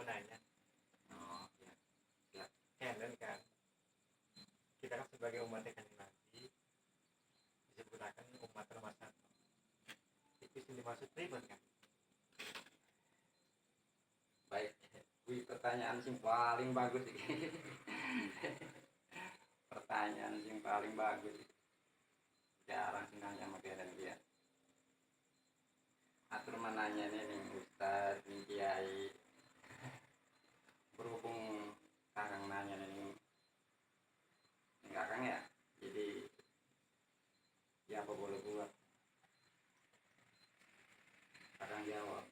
mau nanya. Oh ya, ya. Kalian kan kita kan sebagai umat yang Nabi disebutkan umat nomor satu. Itu yang dimaksud ribet kan? Baik, wih pertanyaan sing paling bagus iki. Pertanyaan sing paling bagus. Jarang sih nanya modern dia. Atur menanya nih Ustaz, nih Kiai. Berhubung Kakang nanya nih, Kakang ya. Jadi ya apa boleh buat. Kakang jawab.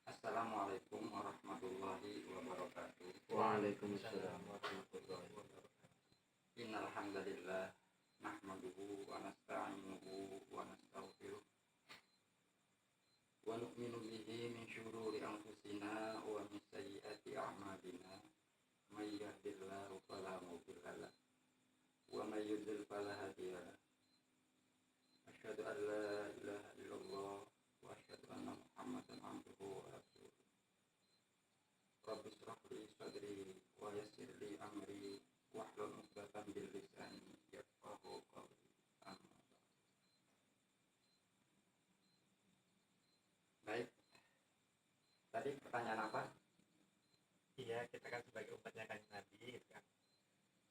Assalamualaikum warahmatullahi wabarakatuh. Waalaikumsalam warahmatullahi wabarakatuh. Innal hamdalillah nahmaduhu wa nasta'inuhu wa nastaghfiruh wa nu'minu bihi min syururi anfusina wa min sayyiati a'malina may yahdihillahu fala mudilla lahu wa may yudlil fala hadiya lahu asyhadu an la ilaha illallah wa asyhadu anna muhammadan abduhu wa rasuluh rabbi shrah li sadri wa yassir li amri wahlul 'uqdatam min lisani yafqahu qawli. Amma ba'du. Baik. Tadi pertanyaan apa? Iya, kita kan sebagai umatnya kan Nabi gitu kan.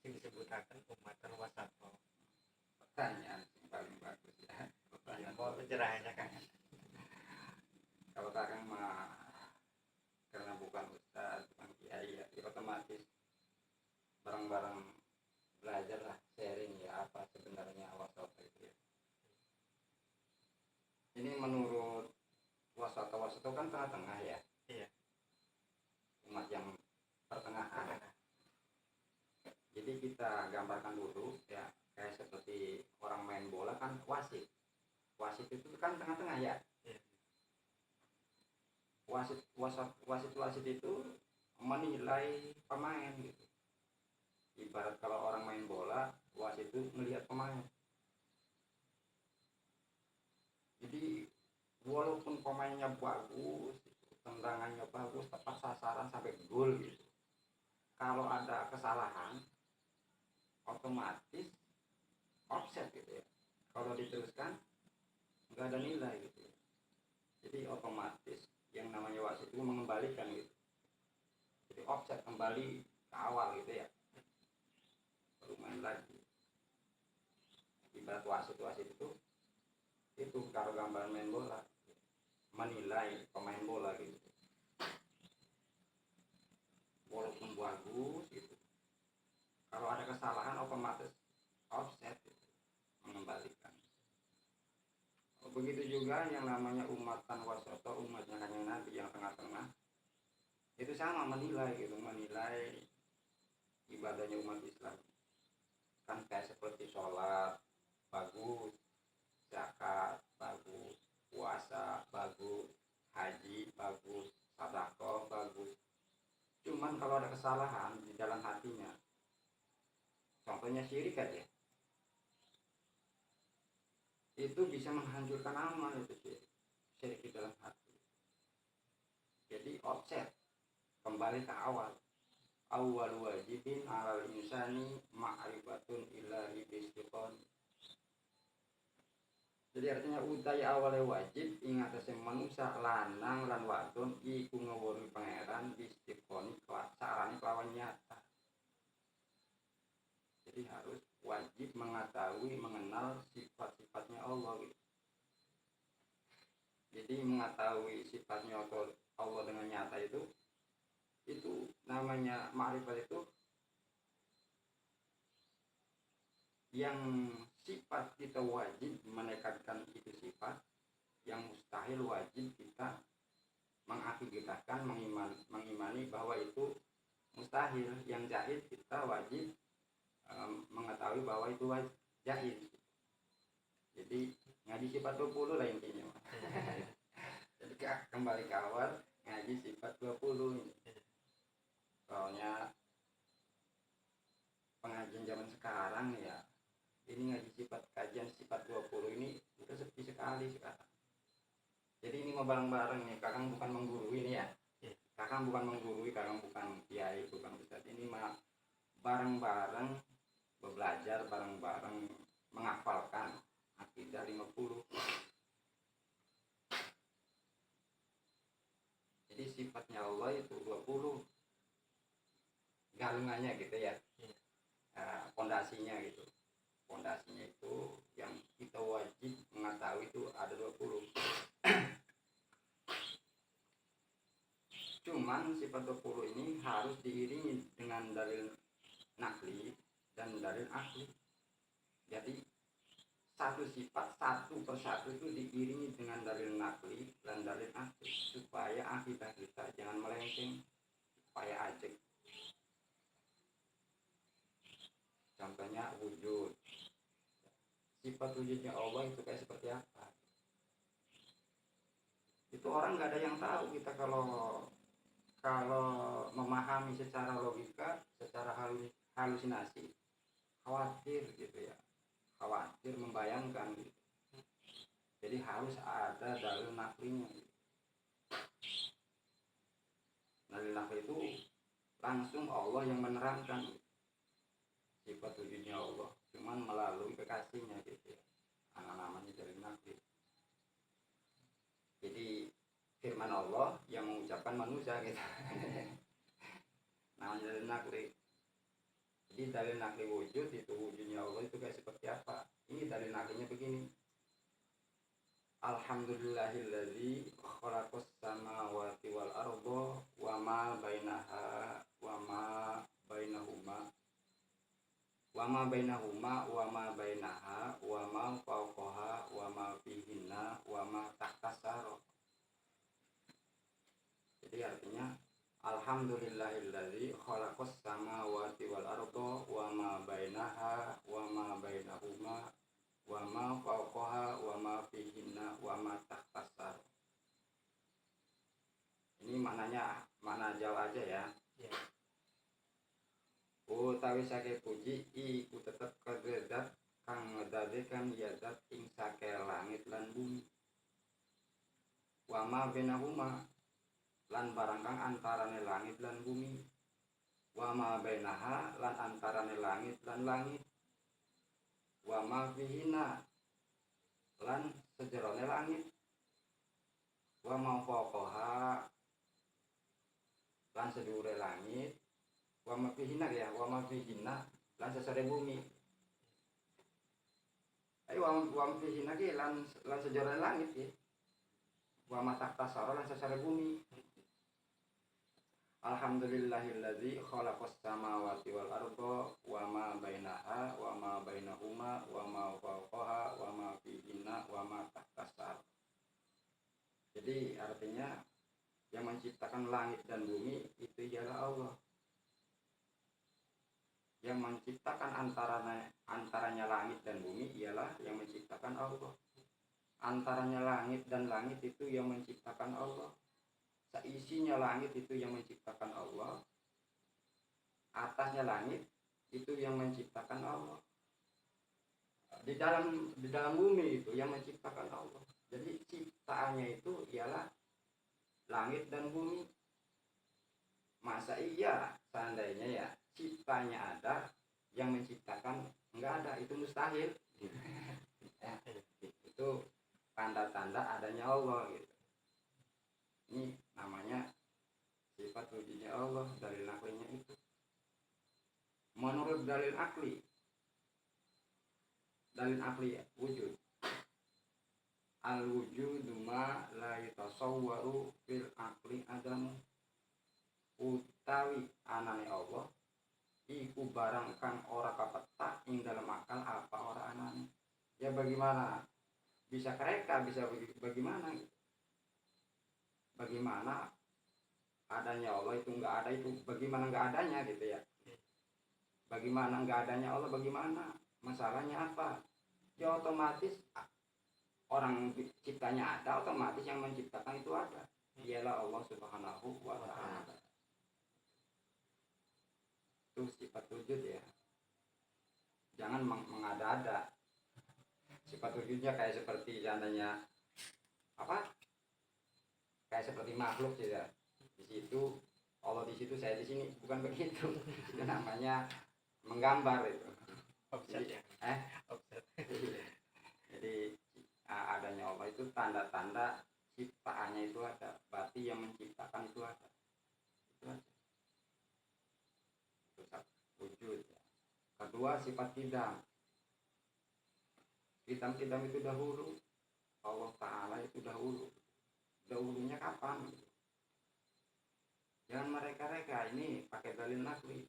Yang disebutkan umatan wasato. Pertanyaan yang paling bagus ya. Iya, mau pencerahannya kan. Kalau Kakang mah karena bukan ustaz, bukan kiai ya, otomatis bareng-bareng belajar lah, sharing ya apa sebenarnya wasata itu ya. Ini menurut wasata kan tengah-tengah ya. Iya. Umat yang pertengahan. Jadi kita gambarkan dulu ya, kayak seperti orang main bola kan wasit. Wasit itu kan tengah-tengah ya. Iya. Wasit itu menilai pemain gitu. Ibarat kalau orang main bola, wasit itu melihat pemain. Jadi walaupun pemainnya bagus, tendangannya bagus, tepat sasaran sampai gol gitu. Kalau ada kesalahan, otomatis offset gitu ya. Kalau diteruskan, nggak ada nilai gitu ya. Jadi otomatis yang namanya wasit itu mengembalikan gitu. Jadi offset kembali ke awal gitu ya. Baru main lagi. Ibarat wasit itu kalau gambar main bola menilai pemain bola gitu. Walaupun bagus gitu. Kalau ada kesalahan otomatis offset gitu. Mengembalikan. Begitu juga yang namanya umatan wasata, umatnya Kanjeng Nabi yang tengah-tengah itu sama menilai gitu, menilai ibadahnya umat Islam kan kayak seperti sholat bagus, zakat bagus, puasa bagus, haji bagus, sedekah bagus. Cuman kalau ada kesalahan di dalam hatinya, contohnya syirik aja, itu bisa menghancurkan amal itu syirik di dalam hati. Jadi offset kembali ke awal wajibin alal insani ma'rifatun ilahi bistiqon. Jadi artinya utai awalnya wajib ingat manusia lanang lan wadon iku ngewuri pangeran bistiqon carane kelawan nyata. Jadi harus wajib mengetahui mengenal sifat-sifatnya Allah gitu. Jadi mengetahui sifatnya Allah dengan nyata itu namanya ma'rifat itu yang sifat kita wajib menekatkan itu sifat, yang mustahil wajib kita mengakidahkan mengimani bahwa itu mustahil, yang jahil kita wajib mengetahui bahwa itu jahil. Jadi ngaji sifat 20 lah intinya. Jadi kembali ke awal ngaji sifat 20 ini. Soalnya pengajian zaman sekarang ya ini ngaji sifat, kajian sifat 20 ini udah sepi sekali sekarang. Jadi ini mau bareng-bareng nih, kakang bukan menggurui ini ya. Kakang bukan menggurui, kakang bukan kiai, bukan ustaz. Ini mah bareng-bareng belajar, bareng-bareng menghafalkan akidah 50. Jadi sifatnya Allah itu 20. Galungannya gitu ya. Pondasinya gitu. Pondasinya itu yang kita wajib mengetahui itu ada 20. Cuman sifat 20 ini harus diiringi dengan dalil nakli dan dalil akli. Jadi satu sifat satu persatu itu diiringi dengan dalil nakli dan dalil akli supaya akidah kita jangan melenceng, supaya ajek. Contohnya wujud. Sifat wujudnya Allah itu kayak seperti apa? Itu orang nggak ada yang tahu. Kita kalau memahami secara logika, secara halusinasi, khawatir gitu ya, khawatir membayangkan gitu. Jadi harus ada dalil naklinya gitu. Dalil nakli itu langsung Allah yang menerangkan gitu. Sifat wujudnya Allah, cuman melalui kekasihnya gitu ya. Namanya dalil nakli. Jadi firman Allah yang mengucapkan manusia gitu. Namanya dalil nakli. Jadi dalil nakli wujud itu, wujudnya Allah itu kayak seperti apa? Ini dalil naklinya begini. Alhamdulillahilladzi khalaqas samawati wal arda wa ma bainaha wa ma bainahuma wa ma bainahuma wa ma bainaha wa ma fawqaha wa ma fihinna wa ma tahtas saro. Jadi artinya Alhamdulillahilladzi khalaqas samawati wal arda wa ma bainaha wa ma bainahuma wa ma fawqaha wa ma fihinna wa ma tahtas saro. Ini maknanya makna Jawa aja ya. Utawi sake puji iku tetep kagedat kang ngedadekan ya zat ing sake langit lan bumi. Wa ma bainahuma lan barang kang antarane langit lan bumi. Wa ma bainaha lan antarane langit lan langit. Wa ma fihinna lan sejerone langit. Wa ma fawqaha lan sedure langit. Wa ma fihinna ya, wa ma fihinna lan sesare bumi. Ayo wa ma fihinna ki lan sejore langit ya. Wa ma tahtas saro lan sesare bumi. Alhamdulillahilladzi khalaqas samawati wal arda wa ma bainaha wa ma bainahuma wa ma fawqaha wa ma fihinna wa ma tahtas saro. Jadi artinya yang menciptakan langit dan bumi itu ialah Allah. Yang menciptakan antaranya langit dan bumi ialah yang menciptakan Allah. Antaranya langit dan langit itu yang menciptakan Allah. Seisinya langit itu yang menciptakan Allah. Atasnya langit itu yang menciptakan Allah. Di dalam bumi itu yang menciptakan Allah. Jadi ciptaannya itu ialah langit dan bumi. Masa iya seandainya ya ciptanya ada, yang menciptakan enggak ada, itu mustahil. Itu tanda-tanda adanya Allah gitu. Ini namanya sifat wujudnya Allah, dalil aklinya itu. Menurut dalil akli ya, wujud. Al wujudu ma la yatasawwaru fil akli adamu. Utawi anane Allah iku barang kang ora kapetak ing dalam akal apa ora anane. Ya bagaimana bisa kereka, bisa bagaimana gitu. Bagaimana adanya Allah itu enggak ada, itu bagaimana enggak adanya gitu ya. Bagaimana enggak adanya Allah, bagaimana masalahnya apa? Ya otomatis orang ciptanya ada, otomatis yang menciptakan itu ada. Dialah Allah Subhanahu wa ta'ala. Itu sifat wujud ya. Jangan jangan mengada-ada. Sifat wujudnya kayak seperti seandainya apa? Kayak seperti makhluk sih ya. Di situ Allah di situ, saya di sini, bukan begitu. Itu namanya menggambar itu. Offset ya. Offset. Jadi adanya Allah itu tanda-tanda ciptaannya itu ada, berarti yang menciptakan itu ada. Itu aja. Itu satu wujud ya. Kedua sifat kidam. Kidam itu dahulu. Allah Ta'ala itu dahulu. Dahulunya kapan? Jangan mereka-reka, ini pakai dalil nakli.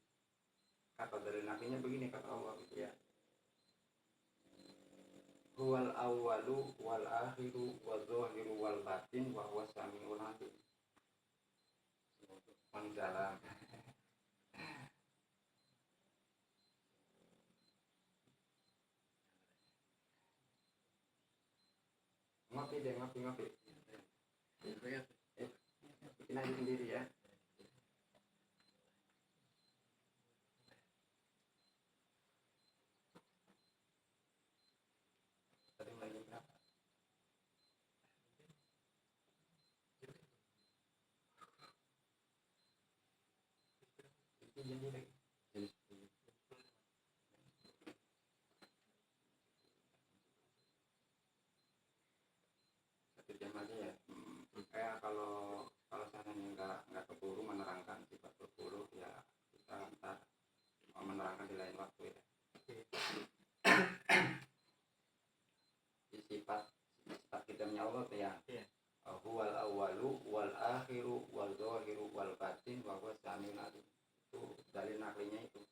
Kata dalil naklinya begini, kata Allah gitu ya. Huwal awwalu wal akhiru wal zahiru wal batin wa huwa samiul alim. Menjalan. Ngopi. Bikin aja sendiri ya. Tadi lagi berapa? Itu jadi satu jam aja ya. Kayak kalau seandainya nggak keburu menerangkan sifat berburu ya, kita ntar menerangkan di lain waktu ya. Di sifat hidupnya Allah tuh ya. Huwal awwalu wal akhiru wal zahiru wal batin wa huwa samiul alim. Itu dalil naklinya itu.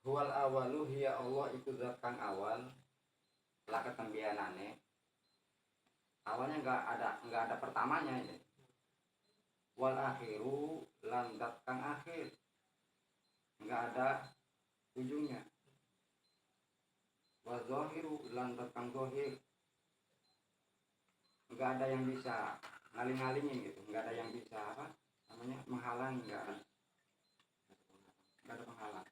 Huwal awwalu hiya Allah itu zat kang awal. Lah ketembianane. Awalnya nggak ada pertamanya ini. Wal akhiru lan zat kang akhir. Enggak ada ujungnya. Wa zahiru lan zat kang zahir. Enggak ada yang bisa ngaling-ngalingin gitu, enggak ada yang bisa apa namanya menghalangi, enggak ada penghalang.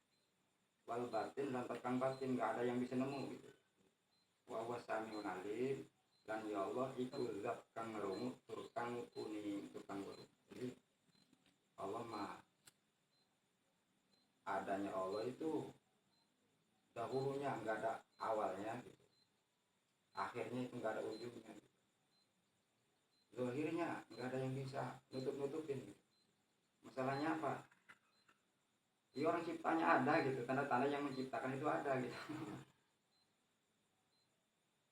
Wal batin dan terkang batin, enggak ada yang bisa nemu gitu. Wa huwa samiul alim, dan ya Allah iku zat kang ngerungu tur kang kuning tur kang weruh. Jadi Allah mah adanya Allah itu dahulunya enggak ada awalnya gitu. Akhirnya itu enggak ada ujungnya gitu. Zahirnya nggak ada yang bisa nutup-nutupin gitu. Masalahnya apa? Ya orang ciptanya ada gitu, tanda-tanda yang menciptakan itu ada gitu.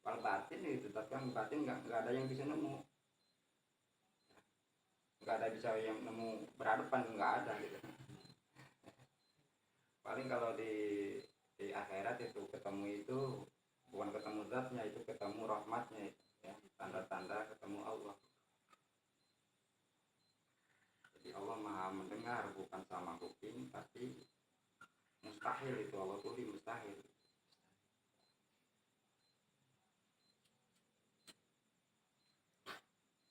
Kalau batin itu, tapi yang batin nggak ada yang bisa nemu, nggak ada bisa yang nemu berhadapan, nggak ada gitu. Paling kalau di akhirat itu ketemu itu bukan ketemu zatnya, itu ketemu rahmatnya ya, tanda-tanda ketemu Allah. Jadi Allah maha mendengar, bukan sama kuping, tapi mustahil itu Allah tuh mustahil.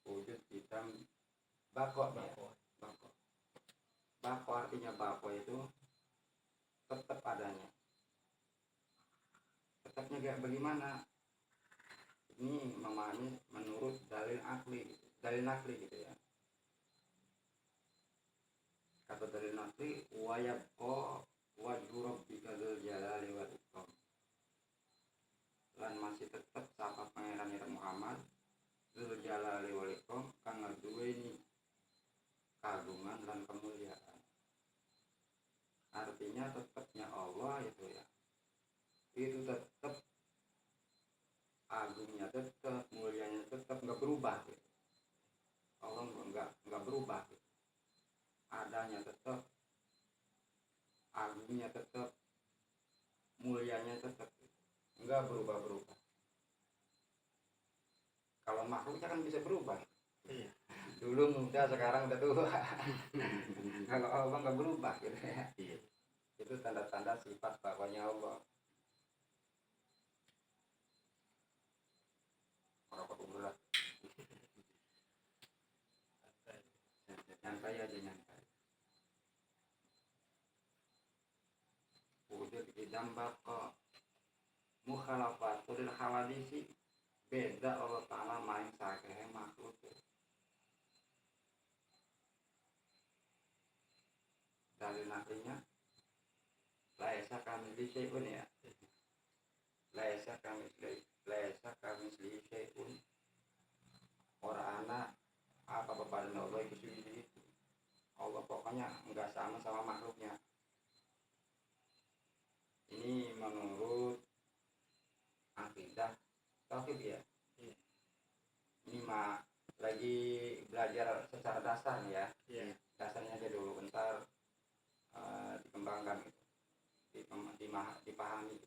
Wujud hitam bako ya. Bako artinya bako itu tetap adanya. Tetapnya kayak bagaimana? Ini memahami menurut dalil nakli gitu ya. Kata dalil nakli wayabqa wajhu rabbika dzul jalali wal ikram. Lan masih tetap sapa pangeran Muhammad dzul jalali wal ikram kang ngeduweni kagungan dan kemuliaan. Artinya tetapnya Allah itu ya. Itu tetap agungnya tetap, mulianya tetap, nggak berubah gitu. Allah nggak berubah gitu. Adanya tetap, agungnya tetap, mulianya tetap, nggak berubah. Kalau makhluknya kan bisa berubah. Iya. Dulu muda, sekarang udah tua. Kalau Allah nggak berubah gitu ya. Iya. Itu tanda-tanda sifat bapaknya Allah. Merokok dulu lah. Nyantai aja nyantai. wujud idam baqa mukhalafatul hawadisi, beda Allah Ta'ala main sakehe makhluk. Dalil naklinya laisa kamitsli syai'un ya. Laisa kamitsli syai'un. Ora ana apa pada Allah itu sendiri. Allah pokoknya enggak sama makhluknya. Ini menurut akidah tauhid ya. Ini mah lagi belajar secara dasar ya. Dasarnya aja dulu bentar dikembangkan gitu. Dipahami.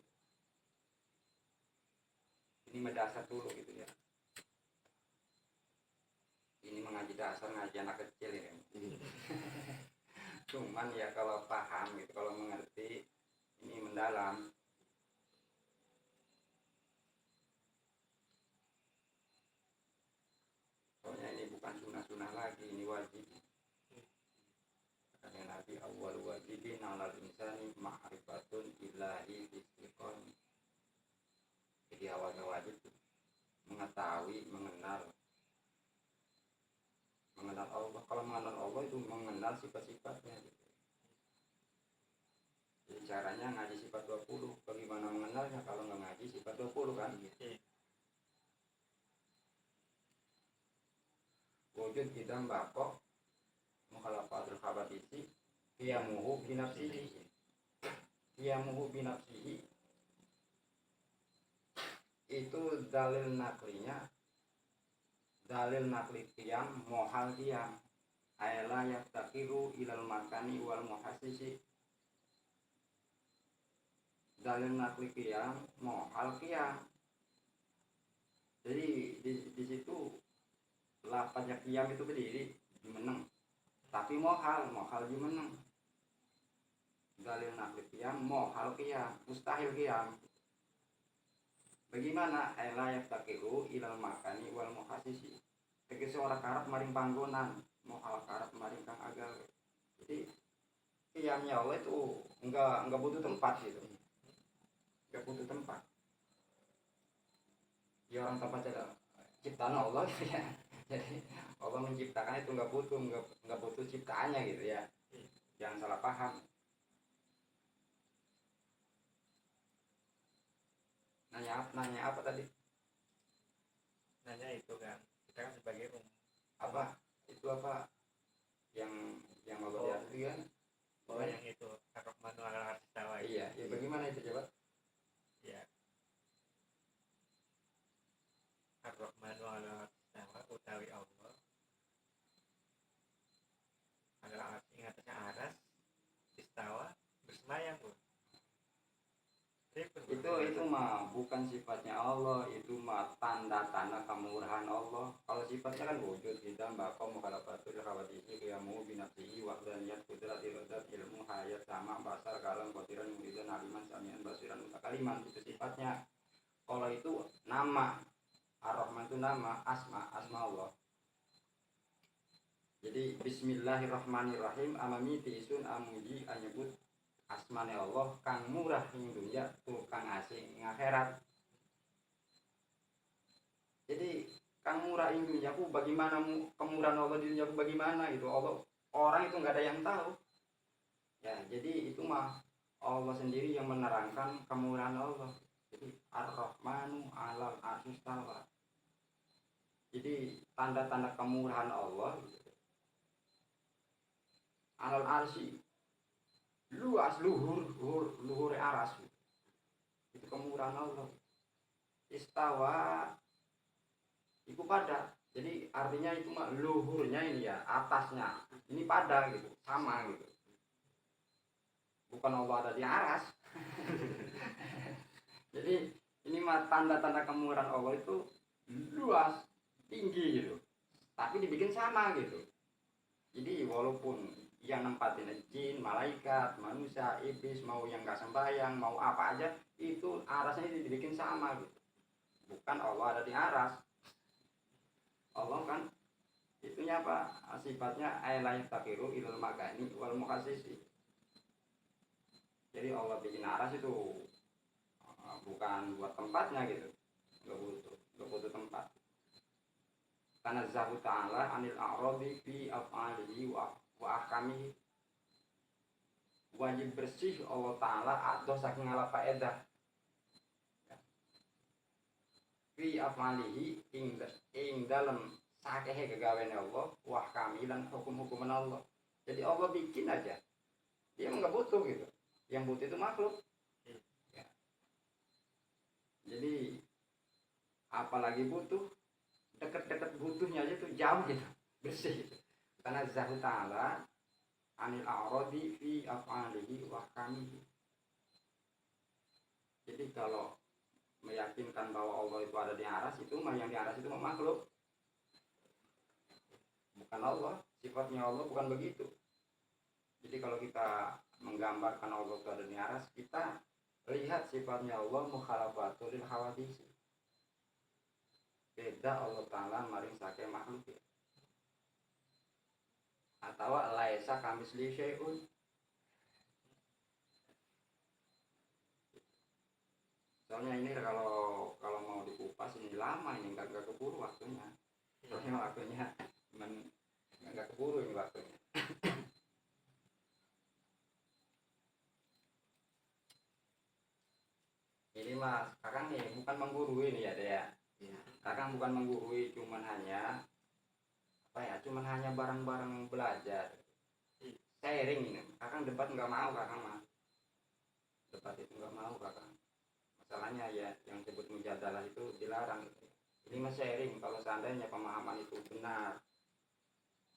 Ini mendasar dulu gitu ya. Ini mengaji dasar, ngaji anak kecil ya. Cuman ya kalau paham gitu, kalau mengerti ini mendalam. Soalnya ini bukan sunnah-sunnah lagi, ini wajib. Kata Nabi awal wajibin alal insani ma'rifatun ilahi istiqon. Jadi awalnya wajib mengetahui, mengenal Allah. Kalau mengenal Allah itu mengenal sifat-sifatnya gitu. Jadi caranya ngaji sifat 20. Bagaimana mengenalnya kalau nggak ngaji sifat 20 kan? Wujud idam bakok mukhalafatul hawadisi qiyamuhu binafsihi. Qiyamuhu binafsihi itu dalil naklinya, dalil nakli qiyam mohal qiyam ayla yaftakiru ilal makani wal muhassisi. Dalil nakli qiyam mohal qiyam. Jadi di situ lapanya qiyam itu berdiri meneng, tapi mohal jumeneng. Dalil nakli qiyam mohal qiyam, mustahil qiyam. Bagaimana ela yaftakiru ilal makani wal muhassisi. Tegese ora karep maring panggonan, mohal karep maring kang agal. Jadi qiyamnya Allah itu enggak butuh tempat gitu. Enggak butuh tempat. Ya orang tempat saja ciptaan Allah gitu ya. Jadi Allah menciptakan itu enggak butuh ciptaannya gitu ya. Jangan salah paham. Nanya apa tadi? Nanya itu kan, kita kan sebagai Apa? Itu apa? Yang Allah lihat itu kan? yang itu Ar-Rahmanu 'alal 'arsy istawa. Iya, ya bagaimana itu coba? Ya. Ar-Rahmanu 'alal 'arsy istawa utawi Allah 'alal 'arsy ing atase aras istawa bersemayam, Bu. Itu mah bukan sifatnya Allah, itu mah tanda-tanda kemurahan Allah. Kalau sifatnya kan wujud kita baqa mukhalafatul hawadisi qiyamu binafsihi wa daniyat qudrat iradat ilmu hayat sama basar kalam qadiran muridan aliman samian basiran mutakaliman, itu sifatnya. Kalau itu nama Ar-Rahman itu nama asma Allah. Jadi bismillahirrahmanirrahim amami tisun amuji anyebut asmane Allah kang murah ing dunya tuh kang asing ing akhirat. Jadi kang murah ing dunya ku bagaimana kemurahan Allah di dunia ku bagaimana itu Allah, orang itu nggak ada yang tahu ya. Jadi itu mah Allah sendiri yang menerangkan kemurahan Allah. Jadi Ar-Rahmanu 'alal 'arsy istawa. Jadi tanda-tanda kemurahan Allah 'alal 'arsy, luas luhur aras, itu kemurahan Allah. Istawa itu pada, jadi artinya itu mah luhurnya ini ya, atasnya ini pada gitu, sama gitu. Bukan Allah ada di aras. Jadi ini mah tanda-tanda kemurahan Allah itu luas, tinggi gitu, tapi dibikin sama gitu. Jadi walaupun yang nempatin jin, malaikat, manusia, iblis, mau yang gak sembahyang, mau apa aja, itu arasnya dibikin sama gitu. Bukan Allah ada di aras. Allah kan itunya apa? Sifatnya ayla yaftakiru ilal makani wal muhassisi. Ya Jadi Allah bikin aras itu bukan buat tempatnya gitu, nggak butuh tempat. Karena Zahu Ta'ala anil a'radi fi af'alihi wa ahkamihi. Wajib bersih Allah Ta'ala atau saking ala faedah fi af'alihi ing dalam sakehe kegaweane Allah wa ahkami dan hukum-hukuman Allah. Jadi Allah bikin aja, dia nggak butuh gitu, yang butuh itu makhluk ya. Jadi apalagi butuh, deket-deket butuhnya aja tuh jauh gitu, bersih gitu. Karena Zahu Ta'ala anil a'radi fi af'alihi wa ahkamihi. Jadi kalau meyakinkan bahwa Allah itu ada di aras, itu mah yang di aras itu makhluk, bukan Allah. Sifatnya Allah bukan begitu. Jadi kalau kita menggambarkan Allah itu ada di aras, kita lihat sifatnya Allah mukhalafatul lil hawadis. Beda Allah Ta'ala maring sake makhluk ya. Atau laisa kamisli syai'un. Soalnya ini kalau mau dikupas ini lama, ini nggak keburu waktunya. Soalnya waktunya nggak keburu ini waktunya. Ini mas, kakang nih bukan menggurui nih ya deh ya. Kakang bukan menggurui, cuman hanya cuman hanya bareng-bareng belajar, sharing ini. Kakang debat nggak mau kakang mas, debat itu nggak mau kakang. Masalahnya ya yang disebut mujadalah itu dilarang gitu. Ini mas sharing, kalau seandainya pemahaman itu benar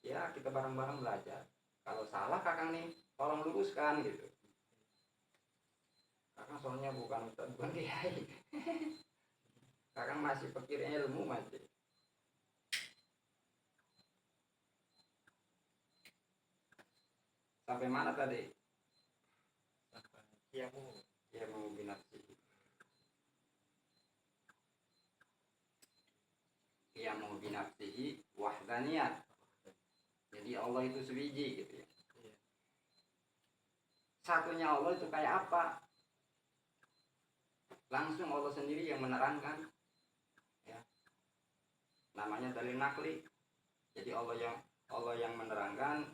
ya kita bareng-bareng belajar. Kalau salah kakang nih tolong luruskan gitu. Kakang soalnya bukan ustaz, bukan kiai. Kakang masih pikir ilmu masih. Sampai mana tadi? Qiyamu binafsihi. Qiyamu binafsihi wahdaniyah. Jadi Allah itu sebiji gitu ya. Satunya Allah itu kayak apa? Langsung Allah sendiri yang menerangkan ya. Namanya dalil nakli. Jadi Allah yang menerangkan,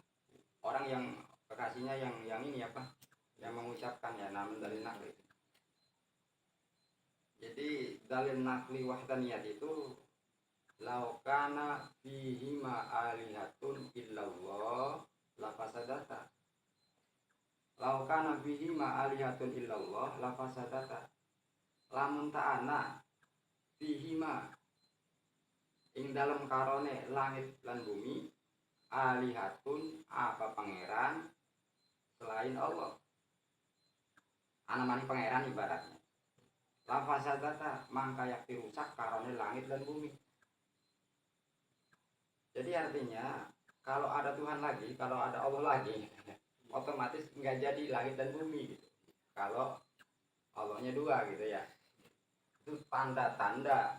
orang yang kekasihnya yang ini apa? Yang mengucapkan ya, namanya dalil nakli. Jadi dalil nakli wahdaniyat itu laukana fihima alihatun illallah lafasadata. Laukana fihima alihatun illallah lafasadata. Lamun ta'ana fihima ing dalam karone langit lan bumi alihatun apa pangeran selain Allah. Anamani pangeran ibaratnya. Lafasadata mangka yakti rusak karone langit dan bumi. Jadi artinya kalau ada Tuhan lagi, kalau ada Allah lagi, otomatis nggak jadi langit dan bumi gitu. Kalau Allahnya dua gitu ya. Itu tanda-tanda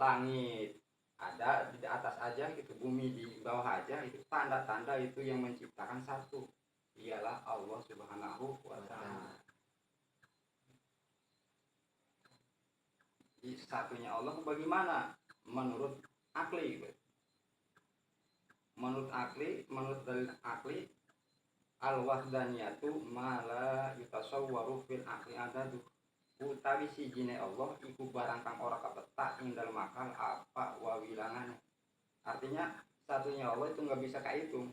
langit ada di atas aja gitu, bumi di bawah aja, itu tanda-tanda itu yang menciptakan satu, ialah Allah Subhanahu wa Ta'ala. Jadi satunya Allah bagaimana? Menurut akli gitu. Menurut dalil akli, al-wahdaniyatu ma la yutasawwaru fil akli adadu. Utawi sijine Allah iku barang kang ora kapetak ing dalem akal apa wawilangannya. Artinya satunya Allah itu nggak bisa kehitung.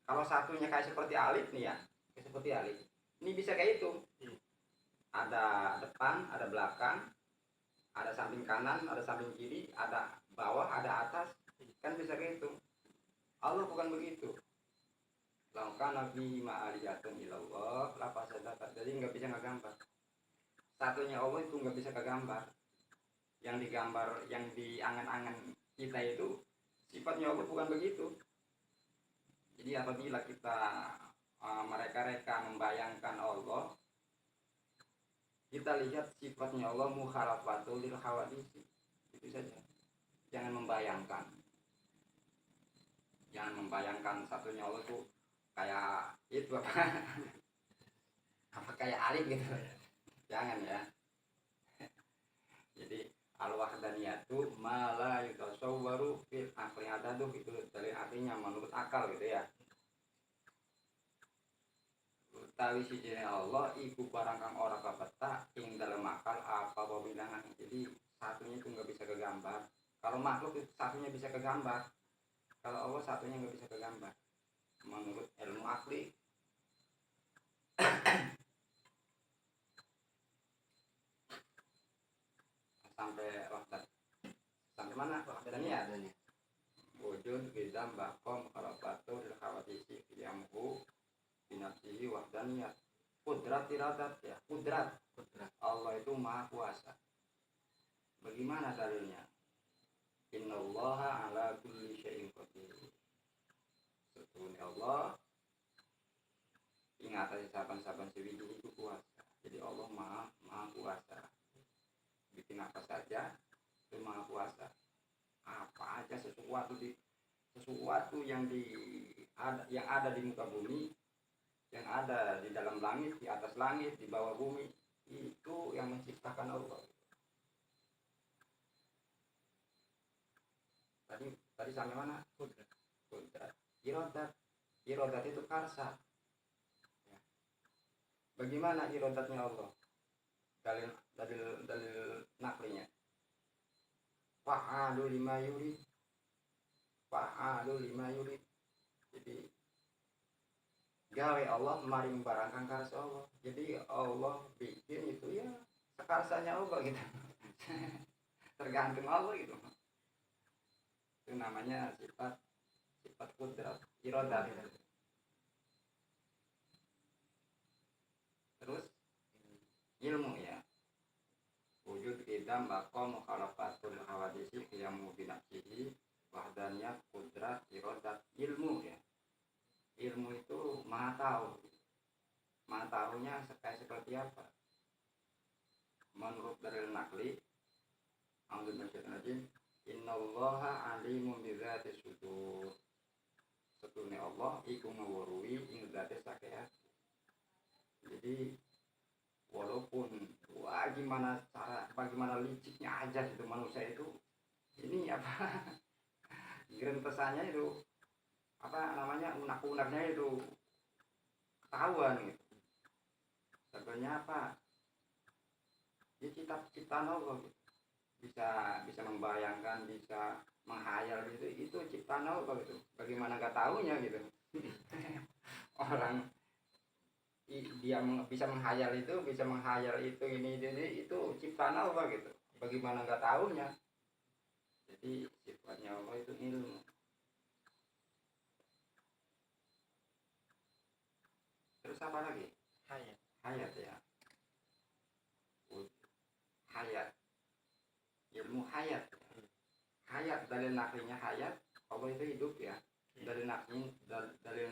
Kalau satunya kayak seperti alif nih ya, kayak seperti alif. Ini bisa kehitung. Ada depan, ada belakang, ada samping kanan, ada samping kiri, ada bawah, ada atas, kan bisa kehitung. Allah bukan begitu. Laukana fihi ma'aliyatun ilallah lafasadata. Jadi nggak bisa ngegambar. Satunya Allah itu nggak bisa kegambar. Yang digambar, yang diangan-angan kita itu sifatnya Allah bukan begitu. Jadi apabila kita mereka-reka membayangkan Allah, kita lihat sifatnya Allah mukhalafatul lil hawadis. Itu saja. Jangan membayangkan satunya Allah itu kayak itu apa kayak Arif gitu. Jangan ya. Jadi al-wahdaniyatu ma la yutasawwaru fil aqli adaduh, itu dari artinya menurut akal gitu ya. Utawi sijine Allah iku barang kang ora kapeta ing dalam akal apa wabilangan. Jadi satunya itu nggak bisa kegambar. Kalau makhluk itu satunya bisa kegambar. Kalau Allah satunya nggak bisa kegambar. Menurut ilmu akli. Sampai wahdat. Sampai mana? Wahdaniyah. Wujud bidam bakom kalau batu dilkhawatisi yamhu binafsihi wahdaniyat. Kudrat iradat ya, kudrat Allah itu maha kuasa. Bagaimana dalilnya? Innallaha ala kulli syai'in qadir. Sesungguhnya Allah ingat aja saban-saban sewiji itu kuasa. Jadi Allah maha kuasa. Bikin apa saja itu maha kuasa. Apa aja sesuatu yang ada di muka bumi, yang ada di dalam langit, di atas langit, di bawah bumi, itu yang menciptakan Allah. Tadi sampai mana? Kudrat. Irodat itu karsa. Ya. Bagaimana irodatnya Allah? Dalil naklinya. Fa'alu lima yurid. Jadi gawe Allah mari membarangkan karsa Allah. Jadi Allah bikin itu ya sekarsanya Allah gitu. Tergantung Allah gitu. Itu namanya sifat kudrat, irodat. Terus ilmu ya. Wujud idam bakom mukhalafatul hawadisi qiyamu binafsihi wahdaniyat kudrat irodat. Ilmu ya. Ilmu itu maha tahu. Maha tahunya seperti apa? Menurut dalil nakli, innallaha alimun bidzati sudur. Setune Allah iku ngawruhi ing dzate sakehat. Jadi walaupun bagaimana liciknya aja itu manusia itu, ini apa gerentesannya itu apa namanya unak-unaknya itu ketahuan gitu. Sebenarnya apa? Ya ciptaan Allah gitu. Bisa membayangkan, bisa menghayal gitu, itu ciptaan Allah gitu. Bagaimana nggak tahunya gitu. Orang dia bisa menghayal itu ini itu ciptaan Allah gitu. Bagaimana nggak tahunya. Jadi sifatnya Allah itu ilmu. Terus apa lagi? Hayat ya. Hayat. Ilmu hayat. Hayat dalil naklinya hayat. Allah itu hidup ya. Dalil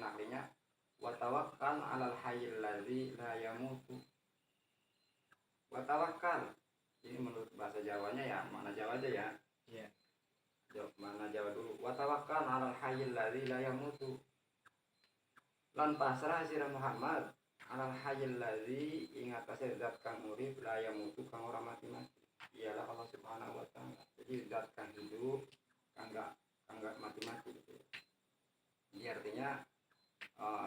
naklinya wa tawakkal 'alal hayyil ladzi la yamutu. Wa tawakkal. Ini menurut bahasa Jawanya ya, mana Jawa aja ya. Iya. Mana Jawa dulu. Wa tawakkal 'alal hayyil ladzi la yamutu. Lan pasrah sira Muhammad 'alal hayyil ladzi ing atase zat kang urip la yamutu kang ora mati-mati. Ialah Allah Subhanahu wa taala. Jadi zat kang hidup kang enggak mati-mati gitu. Jadi artinya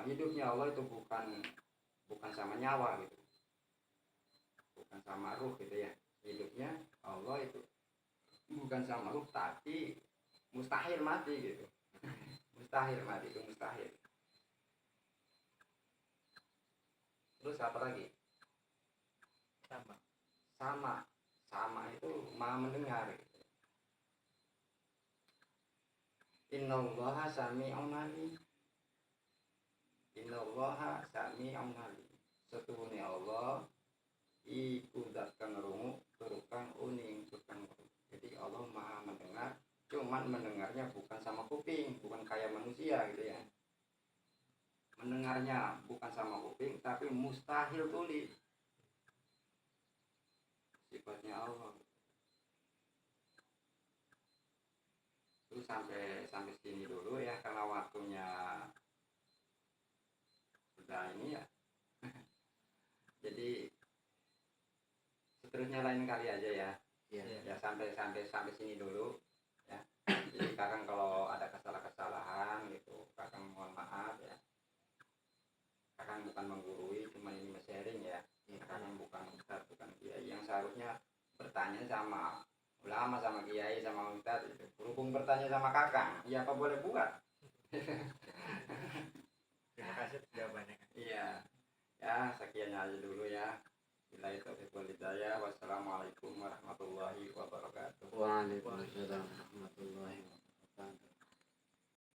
hidupnya Allah itu bukan sama nyawa gitu. Bukan sama ruh gitu ya. Hidupnya Allah itu bukan sama ruh tapi mustahil mati gitu. Mustahil mati itu mustahil. Terus apa lagi? Sama itu maha mendengar gitu. Innallaha sami'un alim. Setuhune Allah iku zat kang ngrungu tur kang uning tur kang weruh. Jadi Allah maha mendengar, cuman mendengarnya bukan sama kuping, bukan kayak manusia gitu ya. Mendengarnya bukan sama kuping tapi mustahil tuli. Sifatnya Allah. Terus sampai sini dulu ya karena waktunya sudah ini ya. Jadi Jadi seterusnya lain kali aja ya. Iya. Ya sampai sini dulu ya. Jadi Kakang kalau ada kesalahan gitu, Kakang mohon maaf ya. Kakang bukan menggurui, cuma ini sharing ya. Kakang bukan ustaz, bukan kiai yang seharusnya bertanya sama ulama, sama kiai, sama ustaz itu. Berhubung bertanya sama Kakang, ya apa boleh buat? Terima kasih atas jawabannya. Iya. Ya, sekian aja dulu ya. Billahi taufiq wal hidayah. Wassalamualaikum warahmatullahi wabarakatuh. Waalaikumsalam warahmatullahi wabarakatuh.